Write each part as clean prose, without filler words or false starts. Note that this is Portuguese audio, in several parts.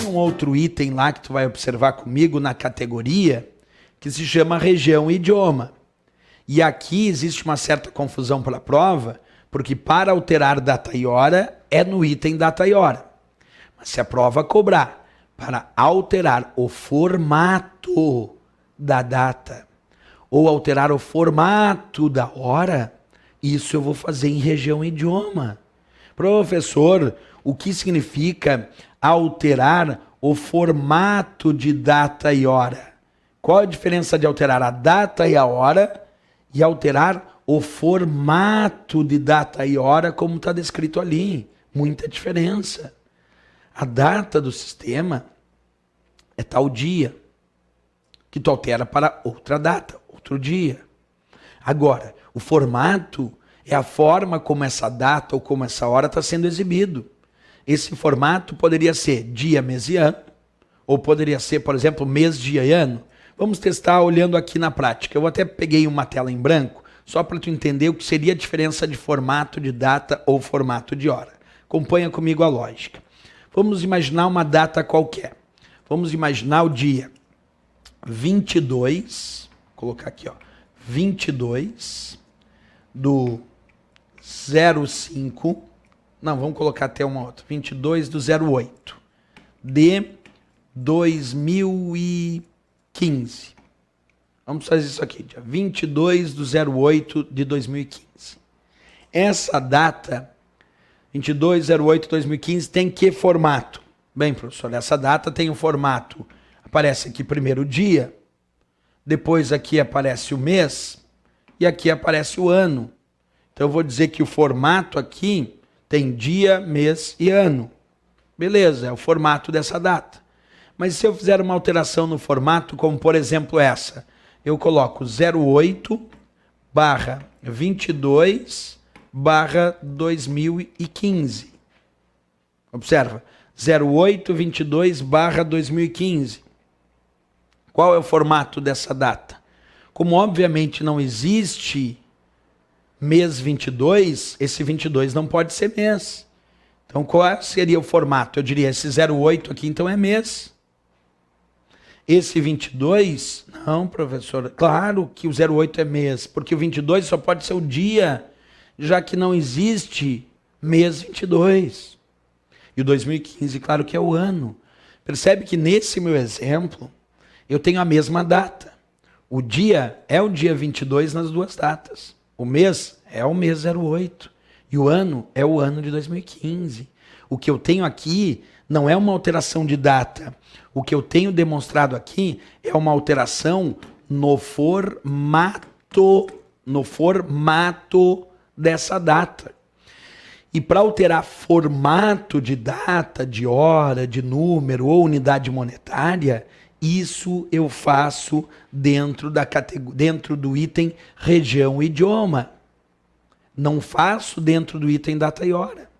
um outro item lá que tu vai observar comigo na categoria, que se chama região e idioma. E aqui existe uma certa confusão pela prova, porque para alterar data e hora é no item data e hora. Mas se a prova cobrar para alterar o formato da data ou alterar o formato da hora, isso eu vou fazer em região e idioma. Professor, o que significa alterar o formato de data e hora? Qual a diferença de alterar a data e a hora e alterar o formato de data e hora como está descrito ali? Muita diferença. A data do sistema é tal dia, que tu altera para outra data, outro dia. Agora, o formato é a forma como essa data ou como essa hora está sendo exibido. Esse formato poderia ser dia, mês e ano, ou poderia ser, por exemplo, mês, dia e ano. Vamos testar olhando aqui na prática. Eu até peguei uma tela em branco, só para tu entender o que seria a diferença de formato de data ou formato de hora. Acompanha comigo a lógica. Vamos imaginar uma data qualquer. Vamos imaginar o dia 22, vou colocar aqui, ó, 22 do 05, não, vamos colocar até uma outra, 22 do 08 de 2015. Vamos fazer isso aqui, dia 22 do 08 de 2015. Essa data, 22 de 08 de 2015, tem que formato? Bem, professor, essa data tem um formato. Aparece aqui primeiro o dia, depois aqui aparece o mês e aqui aparece o ano. Então eu vou dizer que o formato aqui tem dia, mês e ano. Beleza, é o formato dessa data. Mas se eu fizer uma alteração no formato, como por exemplo essa, eu coloco 08/22/2015. Observa, 08/22/2015. Qual é o formato dessa data? Como obviamente não existe mês 22, esse 22 não pode ser mês. Então qual seria o formato? Eu diria esse 08 aqui então é mês. Esse 22, não, professor, claro que o 08 é mês, porque o 22 só pode ser o dia, já que não existe mês 22. E o 2015, claro que é o ano. Percebe que nesse meu exemplo, eu tenho a mesma data. O dia é o dia 22 nas duas datas. O mês é o mês 08. E o ano é o ano de 2015. O que eu tenho aqui não é uma alteração de data. O que eu tenho demonstrado aqui é uma alteração no formato dessa data. E para alterar formato de data, de hora, de número ou unidade monetária, isso eu faço dentro do item região e idioma. Não faço dentro do item data e hora.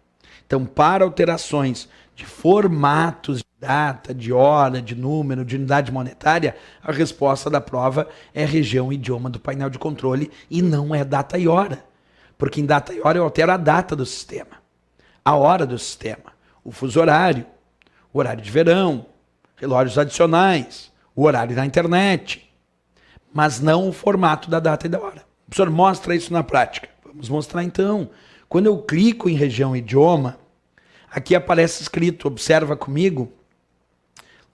Então, para alterações de formatos de data, de hora, de número, de unidade monetária, a resposta da prova é região e idioma do painel de controle e não é data e hora. Porque em data e hora eu altero a data do sistema, a hora do sistema, o fuso horário, o horário de verão, relógios adicionais, o horário da internet, mas não o formato da data e da hora. O professor mostra isso na prática. Vamos mostrar então. Quando eu clico em região e idioma, aqui aparece escrito, observa comigo,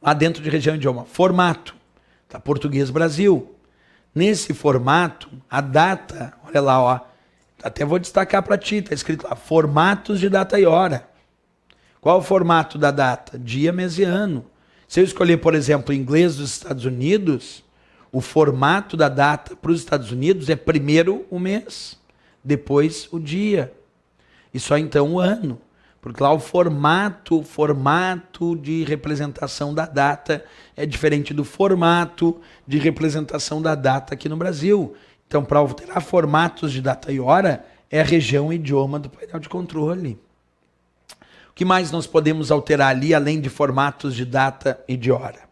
lá dentro de região e idioma, formato, tá? Português Brasil. Nesse formato, a data, olha lá, ó, até vou destacar para ti, está escrito lá, formatos de data e hora. Qual o formato da data? Dia, mês e ano. Se eu escolher, por exemplo, inglês dos Estados Unidos, o formato da data para os Estados Unidos é primeiro o mês, depois o dia, e só então o ano. Porque lá o formato de representação da data é diferente do formato de representação da data aqui no Brasil. Então, para alterar formatos de data e hora, é a região e idioma do painel de controle. O que mais nós podemos alterar ali, além de formatos de data e de hora?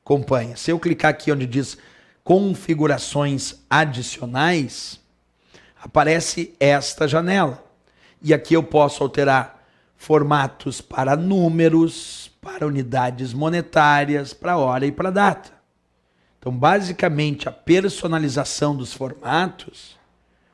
Acompanha. Se eu clicar aqui onde diz configurações adicionais, aparece esta janela. E aqui eu posso alterar formatos para números, para unidades monetárias, para hora e para data. Então, basicamente, a personalização dos formatos,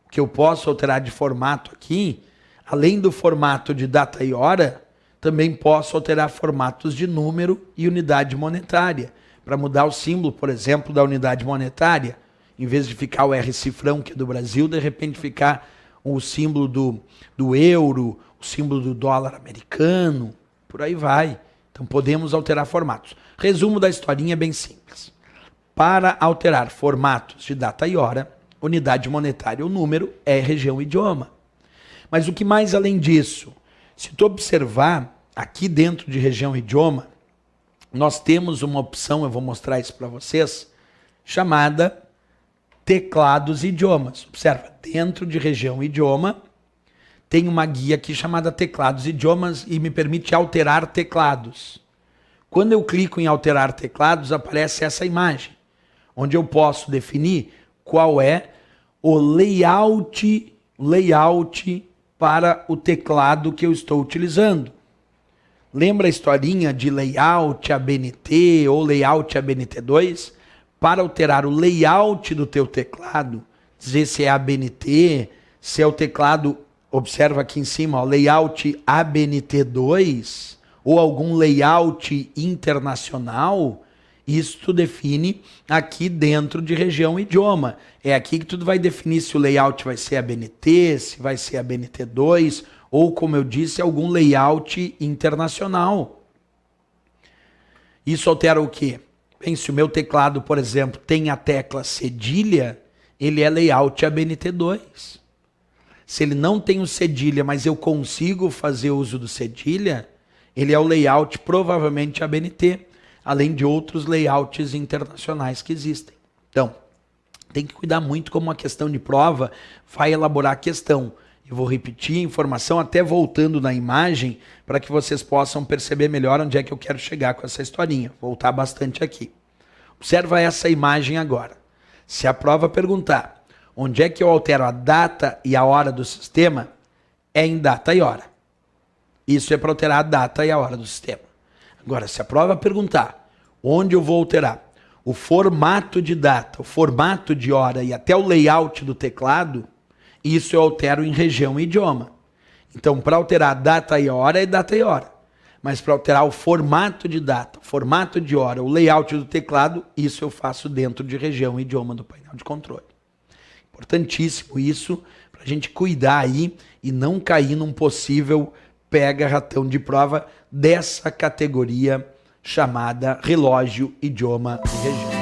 o que eu posso alterar de formato aqui, além do formato de data e hora, também posso alterar formatos de número e unidade monetária. Para mudar o símbolo, por exemplo, da unidade monetária, em vez de ficar o R cifrão, que é do Brasil, de repente ficar o símbolo do euro, o símbolo do dólar americano, por aí vai. Então podemos alterar formatos. Resumo da historinha é bem simples. Para alterar formatos de data e hora, unidade monetária ou número é região idioma. Mas o que mais além disso? Se tu observar, aqui dentro de região idioma, nós temos uma opção, eu vou mostrar isso para vocês, chamada teclados e idiomas. Observa, dentro de região idioma, tem uma guia aqui chamada teclados e idiomas e me permite alterar teclados. Quando eu clico em alterar teclados, aparece essa imagem, onde eu posso definir qual é o layout para o teclado que eu estou utilizando. Lembra a historinha de layout ABNT ou layout ABNT2? Para alterar o layout do teu teclado, dizer se é ABNT, se é o teclado, observa aqui em cima, ó, layout ABNT2 ou algum layout internacional, isso tu define aqui dentro de região idioma. É aqui que tu vai definir se o layout vai ser ABNT, se vai ser ABNT2 ou, como eu disse, algum layout internacional. Isso altera o quê? Bem, se o meu teclado, por exemplo, tem a tecla cedilha, ele é layout ABNT2. Se ele não tem o cedilha, mas eu consigo fazer uso do cedilha, ele é o layout provavelmente ABNT, além de outros layouts internacionais que existem. Então, tem que cuidar muito como uma questão de prova vai elaborar a questão. Eu vou repetir a informação até voltando na imagem para que vocês possam perceber melhor onde é que eu quero chegar com essa historinha. Voltar bastante aqui. Observa essa imagem agora. Se a prova perguntar onde é que eu altero a data e a hora do sistema, é em data e hora. Isso é para alterar a data e a hora do sistema. Agora, se a prova perguntar onde eu vou alterar o formato de data, o formato de hora e até o layout do teclado, isso eu altero em região e idioma. Então, para alterar a data e hora, é data e hora. Mas para alterar o formato de data, o formato de hora, o layout do teclado, isso eu faço dentro de região e idioma do painel de controle. Importantíssimo isso, para a gente cuidar aí e não cair num possível pega-ratão de prova dessa categoria chamada relógio, idioma e região.